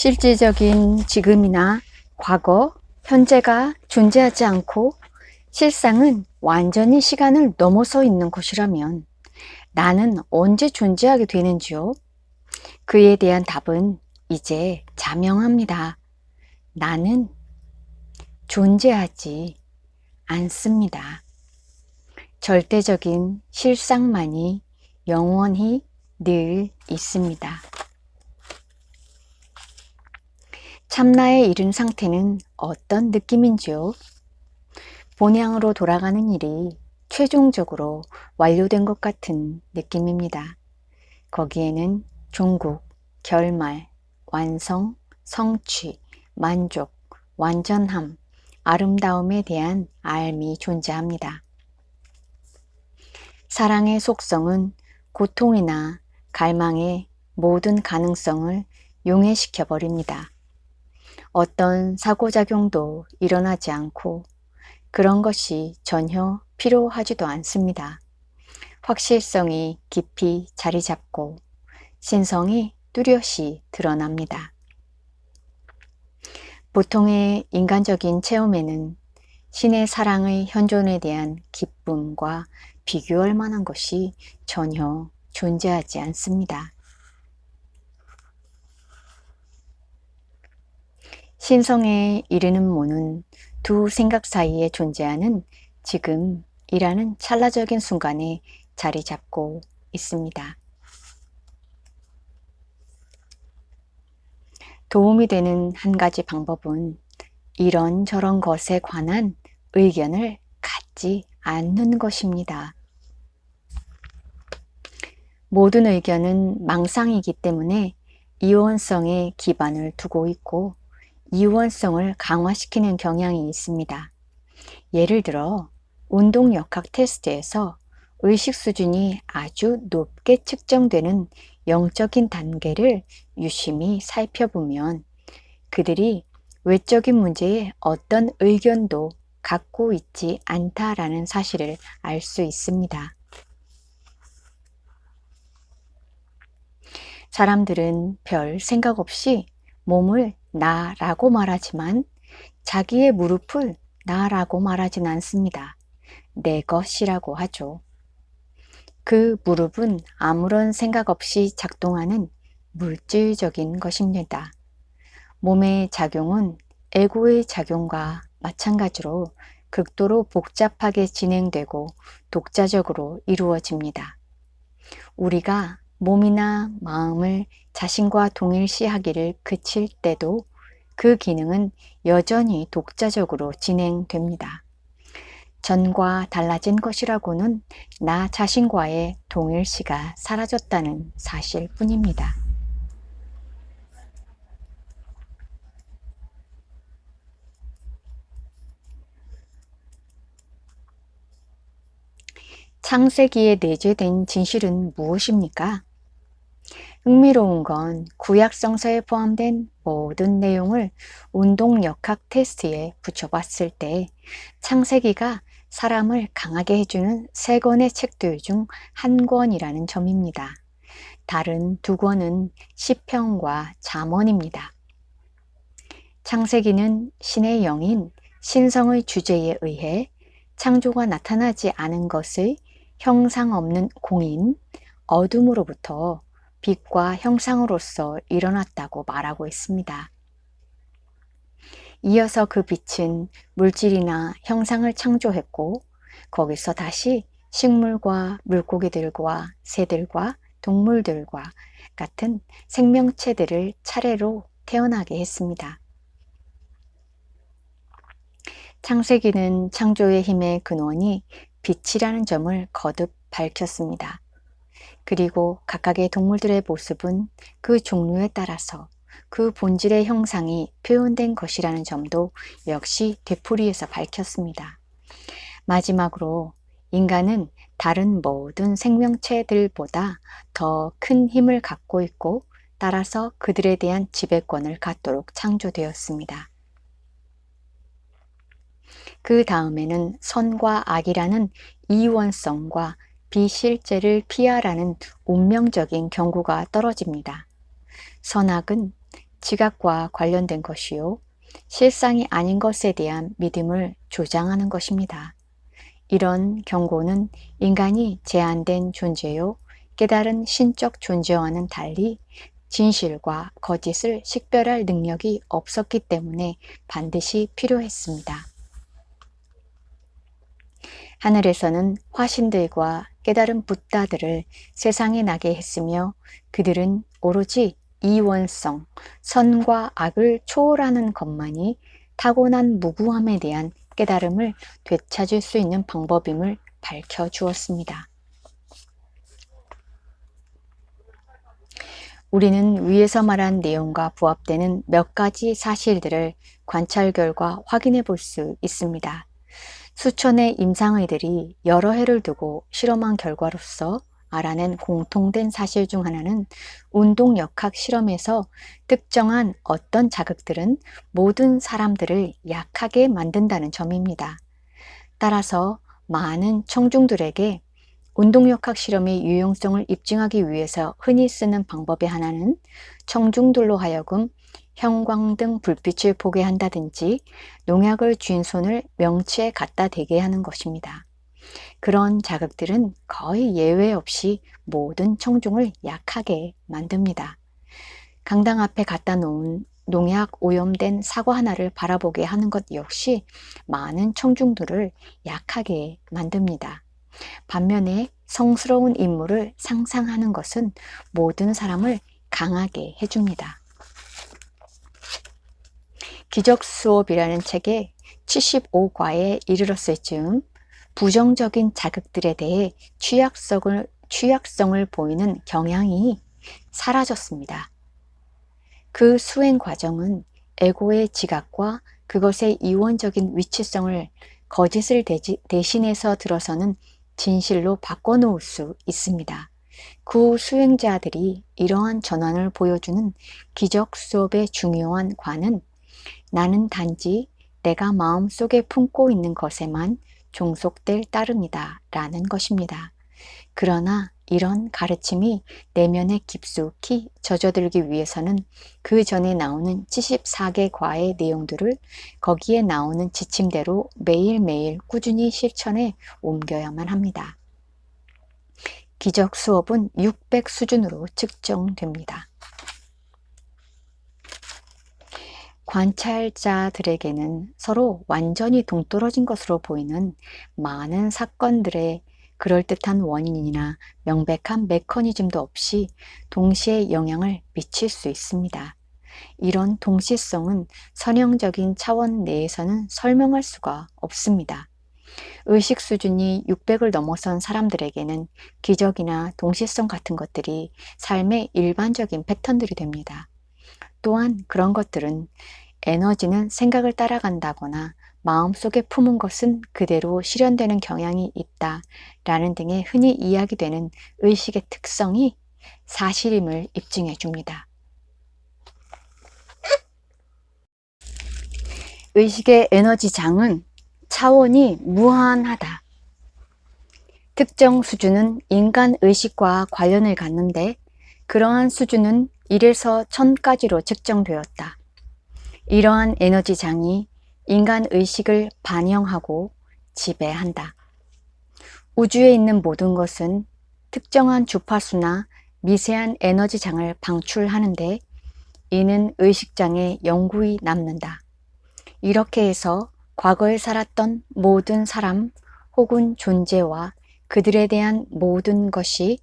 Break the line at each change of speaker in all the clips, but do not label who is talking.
실질적인 지금이나 과거, 현재가 존재하지 않고 실상은 완전히 시간을 넘어서 있는 것이라면 나는 언제 존재하게 되는지요? 그에 대한 답은 이제 자명합니다. 나는 존재하지 않습니다. 절대적인 실상만이 영원히 늘 있습니다. 참나에 이른 상태는 어떤 느낌인지요? 본향으로 돌아가는 일이 최종적으로 완료된 것 같은 느낌입니다. 거기에는 종국, 결말, 완성, 성취, 만족, 완전함, 아름다움에 대한 알미 존재합니다. 사랑의 속성은 고통이나 갈망의 모든 가능성을 용해시켜 버립니다. 어떤 사고작용도 일어나지 않고 그런 것이 전혀 필요하지도 않습니다. 확실성이 깊이 자리 잡고 신성이 뚜렷이 드러납니다. 보통의 인간적인 체험에는 신의 사랑의 현존에 대한 기쁨과 비교할 만한 것이 전혀 존재하지 않습니다. 신성에 이르는 문은 두 생각 사이에 존재하는 지금이라는 찰나적인 순간에 자리 잡고 있습니다. 도움이 되는 한 가지 방법은 이런저런 것에 관한 의견을 갖지 않는 것입니다. 모든 의견은 망상이기 때문에 이원성에 기반을 두고 있고 이원성을 강화시키는 경향이 있습니다. 예를 들어 운동 역학 테스트에서 의식 수준이 아주 높게 측정되는 영적인 단계를 유심히 살펴보면 그들이 외적인 문제에 어떤 의견도 갖고 있지 않다라는 사실을 알 수 있습니다. 사람들은 별 생각 없이 몸을 나라고 말하지만 자기의 무릎을 나라고 말하진 않습니다. 내 것이라고 하죠. 그 무릎은 아무런 생각 없이 작동하는 물질적인 것입니다. 몸의 작용은 에고의 작용과 마찬가지로 극도로 복잡하게 진행되고 독자적으로 이루어집니다. 우리가 몸이나 마음을 자신과 동일시하기를 그칠 때도 그 기능은 여전히 독자적으로 진행됩니다. 전과 달라진 것이라고는 나 자신과의 동일시가 사라졌다는 사실 뿐입니다. 창세기에 내재된 진실은 무엇입니까? 흥미로운 건 구약 성서에 포함된 모든 내용을 운동 역학 테스트에 붙여봤을 때 창세기가 사람을 강하게 해주는 3권의 책들 중 한 권이라는 점입니다. 다른 2권은 시편과 잠언입니다. 창세기는 신의 영인 신성의 주제에 의해 창조가 나타나지 않은 것의 형상 없는 공인 어둠으로부터 빛과 형상으로서 일어났다고 말하고 있습니다. 이어서 그 빛은 물질이나 형상을 창조했고 거기서 다시 식물과 물고기들과 새들과 동물들과 같은 생명체들을 차례로 태어나게 했습니다. 창세기는 창조의 힘의 근원이 빛이라는 점을 거듭 밝혔습니다. 그리고 각각의 동물들의 모습은 그 종류에 따라서 그 본질의 형상이 표현된 것이라는 점도 역시 되풀이해서 밝혔습니다. 마지막으로 인간은 다른 모든 생명체들보다 더 큰 힘을 갖고 있고 따라서 그들에 대한 지배권을 갖도록 창조되었습니다. 그 다음에는 선과 악이라는 이원성과 비실제를 피하라는 운명적인 경고가 떨어집니다. 선악은 지각과 관련된 것이요. 실상이 아닌 것에 대한 믿음을 조장하는 것입니다. 이런 경고는 인간이 제한된 존재요. 깨달은 신적 존재와는 달리 진실과 거짓을 식별할 능력이 없었기 때문에 반드시 필요했습니다. 하늘에서는 화신들과 깨달은 붓다들을 세상에 나게 했으며 그들은 오로지 이원성, 선과 악을 초월하는 것만이 타고난 무구함에 대한 깨달음을 되찾을 수 있는 방법임을 밝혀주었습니다. 우리는 위에서 말한 내용과 부합되는 몇 가지 사실들을 관찰 결과 확인해 볼 수 있습니다. 수천의 임상의들이 여러 해를 두고 실험한 결과로서 알아낸 공통된 사실 중 하나는 운동역학 실험에서 특정한 어떤 자극들은 모든 사람들을 약하게 만든다는 점입니다. 따라서 많은 청중들에게 운동역학 실험의 유용성을 입증하기 위해서 흔히 쓰는 방법의 하나는 청중들로 하여금 형광등 불빛을 보게 한다든지 농약을 쥔 손을 명치에 갖다 대게 하는 것입니다. 그런 자극들은 거의 예외 없이 모든 청중을 약하게 만듭니다. 강당 앞에 갖다 놓은 농약 오염된 사과 하나를 바라보게 하는 것 역시 많은 청중들을 약하게 만듭니다. 반면에 성스러운 인물을 상상하는 것은 모든 사람을 강하게 해줍니다. 기적수업이라는 책에 75과에 이르렀을 즈음 부정적인 자극들에 대해 취약성을 보이는 경향이 사라졌습니다. 그 수행 과정은 에고의 지각과 그것의 이원적인 위치성을 거짓을 대신해서 들어서는 진실로 바꿔놓을 수 있습니다. 그 수행자들이 이러한 전환을 보여주는 기적 수업의 중요한 관은 나는 단지 내가 마음속에 품고 있는 것에만 종속될 따름이다 라는 것입니다. 그러나 이런 가르침이 내면에 깊숙이 젖어들기 위해서는 그 전에 나오는 74개 과의 내용들을 거기에 나오는 지침대로 매일매일 꾸준히 실천해 옮겨야만 합니다. 기적 수업은 600 수준으로 측정됩니다. 관찰자들에게는 서로 완전히 동떨어진 것으로 보이는 많은 사건들의 그럴듯한 원인이나 명백한 메커니즘도 없이 동시에 영향을 미칠 수 있습니다. 이런 동시성은 선형적인 차원 내에서는 설명할 수가 없습니다. 의식 수준이 600을 넘어선 사람들에게는 기적이나 동시성 같은 것들이 삶의 일반적인 패턴들이 됩니다. 또한 그런 것들은 에너지는 생각을 따라간다거나 마음속에 품은 것은 그대로 실현되는 경향이 있다 라는 등의 흔히 이야기되는 의식의 특성이 사실임을 입증해 줍니다. 의식의 에너지장은 차원이 무한하다. 특정 수준은 인간 의식과 관련을 갖는데 그러한 수준은 1에서 1000까지로 측정되었다. 이러한 에너지장이 인간 의식을 반영하고 지배한다. 우주에 있는 모든 것은 특정한 주파수나 미세한 에너지장을 방출하는데 이는 의식장에 영구히 남는다. 이렇게 해서 과거에 살았던 모든 사람 혹은 존재와 그들에 대한 모든 것이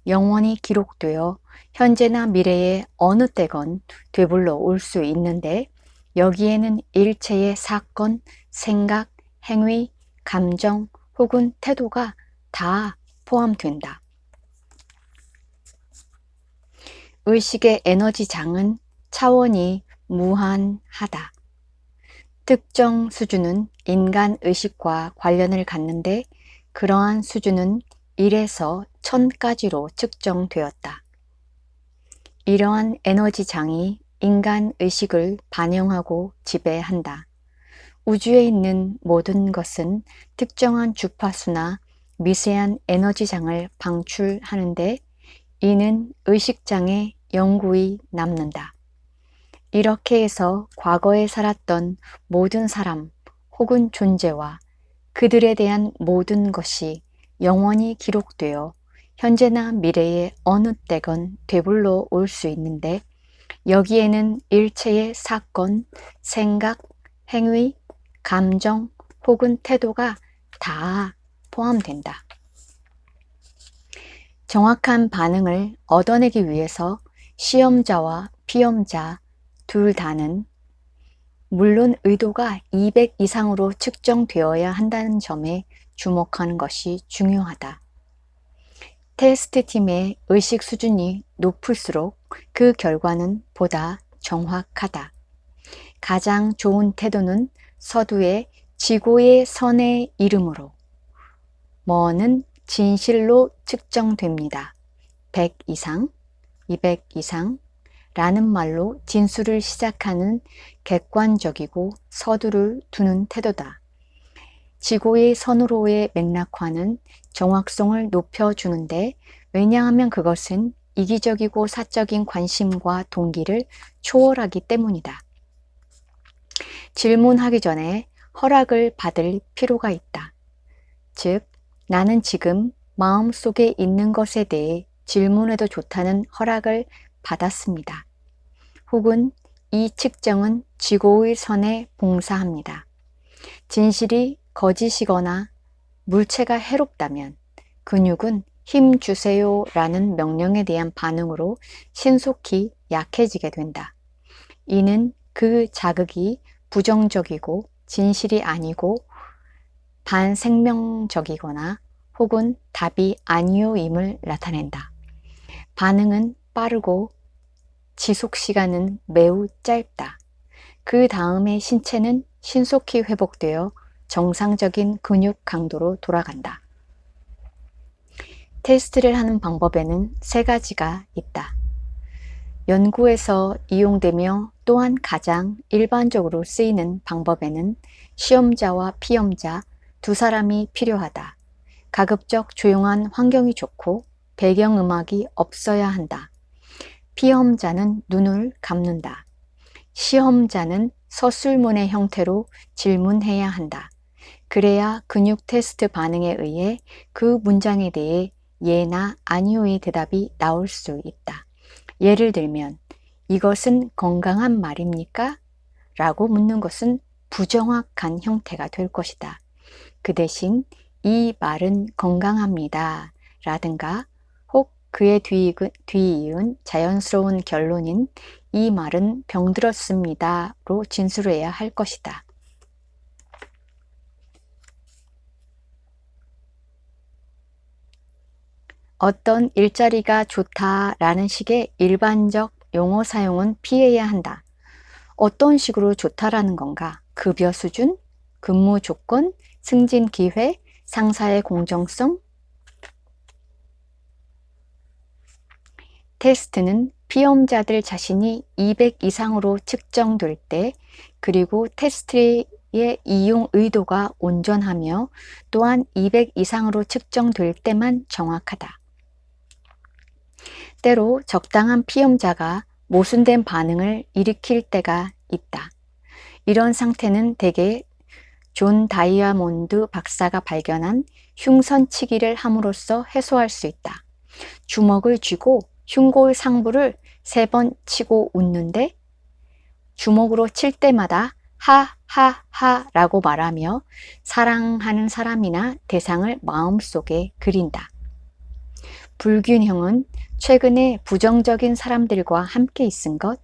영원히 기록되어 현재나 미래의 어느 때건 되불러 올 수 있는데 여기에는 일체의 사건, 생각, 행위, 감정 혹은 태도가 다 포함된다. 의식의 에너지장은 차원이 무한하다. 특정 수준은 인간 의식과 관련을 갖는데 그러한 수준은 1에서 1000까지로 측정되었다. 이러한 에너지장이 인간 의식을 반영하고 지배한다. 우주에 있는 모든 것은 특정한 주파수나 미세한 에너지장을 방출하는데 이는 의식장에 영구히 남는다. 이렇게 해서 과거에 살았던 모든 사람 혹은 존재와 그들에 대한 모든 것이 영원히 기록되어 현재나 미래의 어느 때건 되불러 올 수 있는데 여기에는 일체의 사건, 생각, 행위, 감정 혹은 태도가 다 포함된다. 정확한 반응을 얻어내기 위해서 시험자와 피험자 둘 다는 물론 의도가 200 이상으로 측정되어야 한다는 점에 주목하는 것이 중요하다. 테스트 팀의 의식 수준이 높을수록 그 결과는 보다 정확하다. 가장 좋은 태도는 서두에 지고의 선의 이름으로 뭐는 진실로 측정됩니다. 100 이상, 200 이상 라는 말로 진술을 시작하는 객관적이고 서두를 두는 태도다. 지고의 선으로의 맥락화는 정확성을 높여주는데 왜냐하면 그것은 이기적이고 사적인 관심과 동기를 초월하기 때문이다. 질문하기 전에 허락을 받을 필요가 있다. 즉, 나는 지금 마음속에 있는 것에 대해 질문해도 좋다는 허락을 받았습니다. 혹은 이 측정은 지고의 선에 봉사합니다. 진실이 거짓이거나 물체가 해롭다면 근육은 힘 주세요 라는 명령에 대한 반응으로 신속히 약해지게 된다. 이는 그 자극이 부정적이고 진실이 아니고 반생명적이거나 혹은 답이 아니오임을 나타낸다. 반응은 빠르고 지속시간은 매우 짧다. 그 다음에 신체는 신속히 회복되어 정상적인 근육 강도로 돌아간다. 테스트를 하는 방법에는 3가지가 있다. 연구에서 이용되며 또한 가장 일반적으로 쓰이는 방법에는 시험자와 피험자 두 사람이 필요하다. 가급적 조용한 환경이 좋고 배경음악이 없어야 한다. 피험자는 눈을 감는다. 시험자는 서술문의 형태로 질문해야 한다. 그래야 근육 테스트 반응에 의해 그 문장에 대해 예나 아니오의 대답이 나올 수 있다. 예를 들면 이것은 건강한 말입니까? 라고 묻는 것은 부정확한 형태가 될 것이다. 그 대신 이 말은 건강합니다. 라든가 혹 그의 뒤이은 자연스러운 결론인 이 말은 병들었습니다. 로 진술해야 할 것이다. 어떤 일자리가 좋다라는 식의 일반적 용어 사용은 피해야 한다. 어떤 식으로 좋다라는 건가? 급여 수준, 근무 조건, 승진 기회, 상사의 공정성? 테스트는 피험자들 자신이 200 이상으로 측정될 때 그리고 테스트의 이용 의도가 온전하며 또한 200 이상으로 측정될 때만 정확하다. 때로 적당한 피험자가 모순된 반응을 일으킬 때가 있다. 이런 상태는 대개 존 다이아몬드 박사가 발견한 흉선치기를 함으로써 해소할 수 있다. 주먹을 쥐고 흉골 상부를 3번 치고 웃는데 주먹으로 칠 때마다 하하하 라고 말하며 사랑하는 사람이나 대상을 마음속에 그린다. 불균형은 최근에 부정적인 사람들과 함께 있은 것,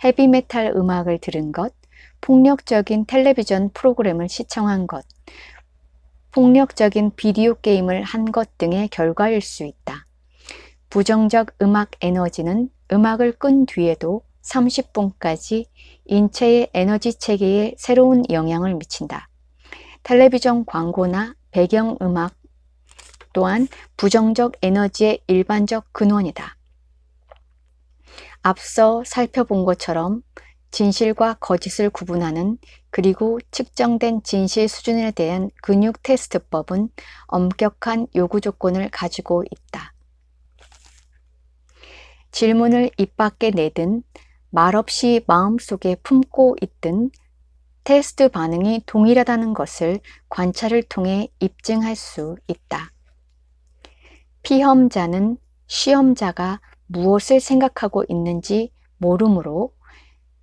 헤비메탈 음악을 들은 것, 폭력적인 텔레비전 프로그램을 시청한 것, 폭력적인 비디오 게임을 한 것 등의 결과일 수 있다. 부정적 음악 에너지는 음악을 끈 뒤에도 30분까지 인체의 에너지 체계에 새로운 영향을 미친다. 텔레비전 광고나 배경음악 또한 부정적 에너지의 일반적 근원이다. 앞서 살펴본 것처럼 진실과 거짓을 구분하는 그리고 측정된 진실 수준에 대한 근육 테스트법은 엄격한 요구 조건을 가지고 있다. 질문을 입 밖에 내든 말없이 마음속에 품고 있던 테스트 반응이 동일하다는 것을 관찰을 통해 입증할 수 있다. 피험자는 시험자가 무엇을 생각하고 있는지 모르므로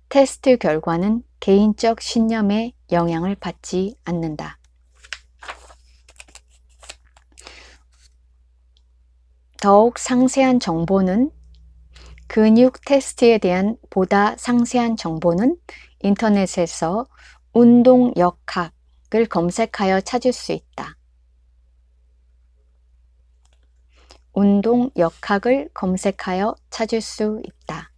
테스트 결과는 개인적 신념에 영향을 받지 않는다. 더욱 상세한 정보는 근육 테스트에 대한 보다 상세한 정보는 인터넷에서 운동 역학을 검색하여 찾을 수 있다. 운동 역학을 검색하여 찾을 수 있다.